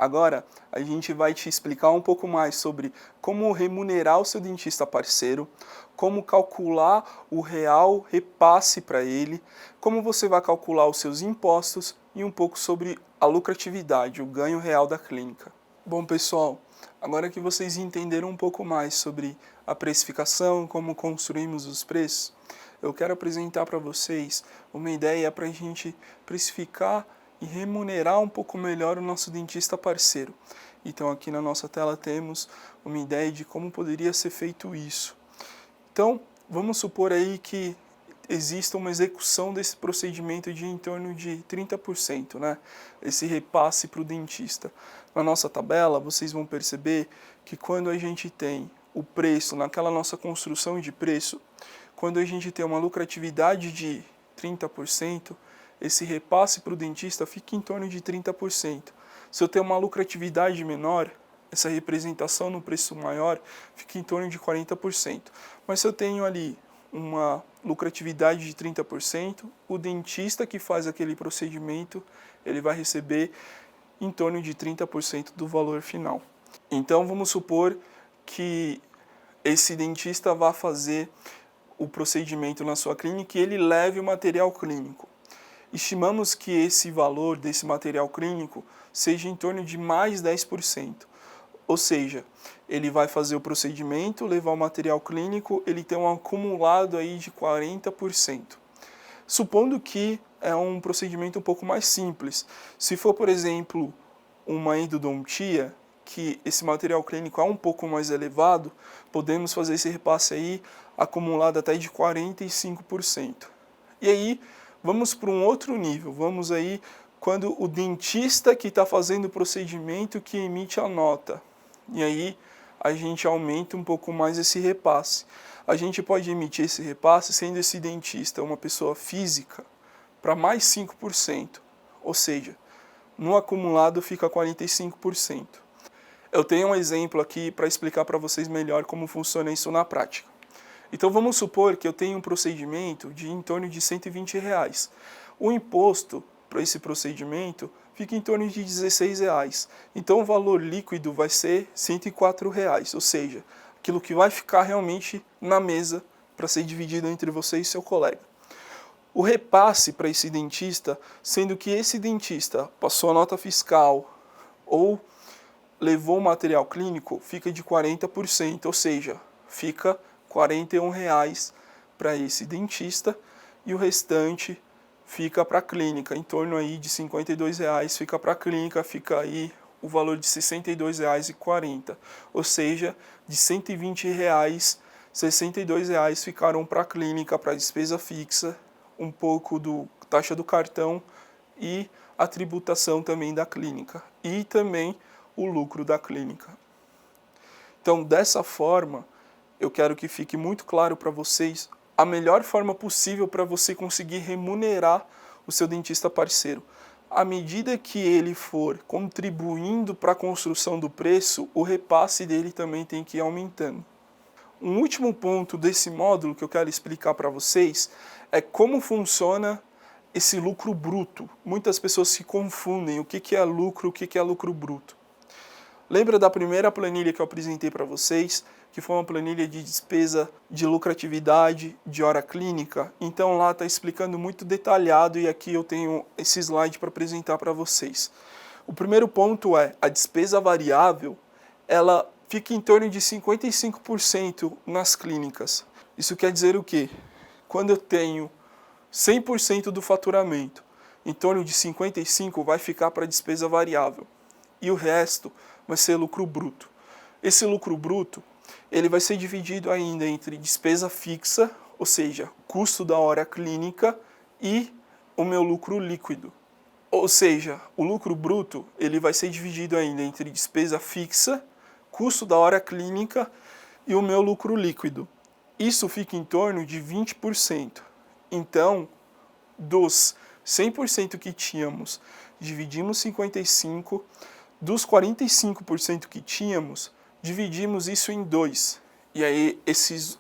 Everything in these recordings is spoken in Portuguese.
Agora, a gente vai te explicar um pouco mais sobre como remunerar o seu dentista parceiro, como calcular o real repasse para ele, como você vai calcular os seus impostos e um pouco sobre a lucratividade, o ganho real da clínica. Bom, pessoal, agora que vocês entenderam um pouco mais sobre a precificação, como construímos os preços, eu quero apresentar para vocês uma ideia para a gente precificar e remunerar um pouco melhor o nosso dentista parceiro. Então aqui na nossa tela temos uma ideia de como poderia ser feito isso. Então, vamos supor aí que exista uma execução desse procedimento de em torno de 30%, né? Esse repasse para o dentista. Na nossa tabela, vocês vão perceber que quando a gente tem o preço, naquela nossa construção de preço, quando a gente tem uma lucratividade de 30%, esse repasse para o dentista fica em torno de 30%. Se eu tenho uma lucratividade menor, essa representação no preço maior fica em torno de 40%. Mas se eu tenho ali uma lucratividade de 30%, o dentista que faz aquele procedimento, ele vai receber em torno de 30% do valor final. Então vamos supor que esse dentista vá fazer o procedimento na sua clínica e ele leve o material clínico. Estimamos que esse valor desse material clínico seja em torno de mais 10%. Ou seja, ele vai fazer o procedimento, levar o material clínico, ele tem um acumulado aí de 40%. Supondo que é um procedimento um pouco mais simples. Se for, por exemplo, uma endodontia, que esse material clínico é um pouco mais elevado, podemos fazer esse repasse aí acumulado até de 45%. E aí, vamos para um outro nível, vamos aí quando o dentista que está fazendo o procedimento que emite a nota. E aí a gente aumenta um pouco mais esse repasse. A gente pode emitir esse repasse sendo esse dentista uma pessoa física para mais 5%, ou seja, no acumulado fica 45%. Eu tenho um exemplo aqui para explicar para vocês melhor como funciona isso na prática. Então vamos supor que eu tenho um procedimento de em torno de R$120. O imposto para esse procedimento fica em torno de R$16. Então o valor líquido vai ser R$104, ou seja, aquilo que vai ficar realmente na mesa para ser dividido entre você e seu colega. O repasse para esse dentista, sendo que esse dentista passou a nota fiscal ou levou o material clínico, fica de 40%, ou seja, fica R$41 para esse dentista e o restante fica para a clínica, em torno aí de R$52 fica para a clínica, fica aí o valor de R$62,40, ou seja, de R$120, R$62 ficaram para a clínica, para a despesa fixa, um pouco do taxa do cartão e a tributação também da clínica e também o lucro da clínica. Então, dessa forma, eu quero que fique muito claro para vocês a melhor forma possível para você conseguir remunerar o seu dentista parceiro. À medida que ele for contribuindo para a construção do preço, o repasse dele também tem que ir aumentando. Um último ponto desse módulo que eu quero explicar para vocês é como funciona esse lucro bruto. Muitas pessoas se confundem o que é lucro, o que é lucro bruto. Lembra da primeira planilha que eu apresentei para vocês, que foi uma planilha de despesa de lucratividade de hora clínica? Então lá está explicando muito detalhado e aqui eu tenho esse slide para apresentar para vocês. O primeiro ponto é a despesa variável, ela fica em torno de 55% nas clínicas. Isso quer dizer o quê? Quando eu tenho 100% do faturamento, em torno de 55% vai ficar para despesa variável e o resto vai ser lucro bruto. Esse lucro bruto, ele vai ser dividido ainda entre despesa fixa, ou seja, custo da hora clínica e o meu lucro líquido. Ou seja, o lucro bruto, ele vai ser dividido ainda entre despesa fixa, custo da hora clínica e o meu lucro líquido. Isso fica em torno de 20%. Então, dos 100% que tínhamos, dividimos 55%, dos 45% que tínhamos, dividimos isso em 2. E aí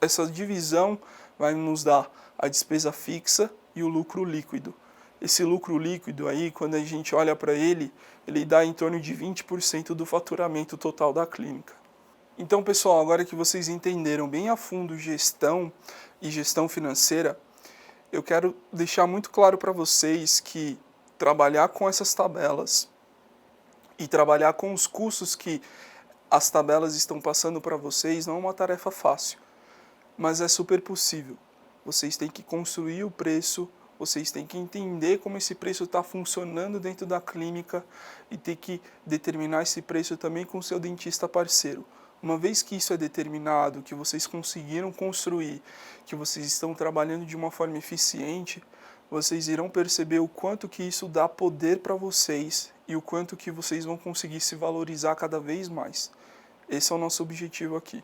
essa divisão vai nos dar a despesa fixa e o lucro líquido. esse lucro líquido aí, quando a gente olha para ele, ele dá em torno de 20% do faturamento total da clínica. Então, pessoal, agora que vocês entenderam bem a fundo gestão e gestão financeira, eu quero deixar muito claro para vocês que trabalhar com essas tabelas e trabalhar com os custos que as tabelas estão passando para vocês não é uma tarefa fácil, mas é super possível. Vocês têm que construir o preço, vocês têm que entender como esse preço está funcionando dentro da clínica e ter que determinar esse preço também com o seu dentista parceiro. Uma vez que isso é determinado, que vocês conseguiram construir, que vocês estão trabalhando de uma forma eficiente, vocês irão perceber o quanto que isso dá poder para vocês e o quanto que vocês vão conseguir se valorizar cada vez mais. Esse é o nosso objetivo aqui.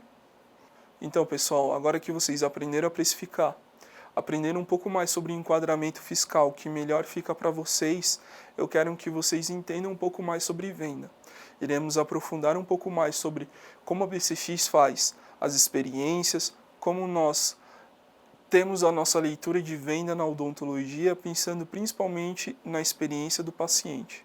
Então, pessoal, agora que vocês aprenderam a precificar, aprenderam um pouco mais sobre enquadramento fiscal, que melhor fica para vocês, eu quero que vocês entendam um pouco mais sobre venda. Iremos aprofundar um pouco mais sobre como a BCX faz as experiências, como nós temos a nossa leitura de venda na odontologia, pensando principalmente na experiência do paciente.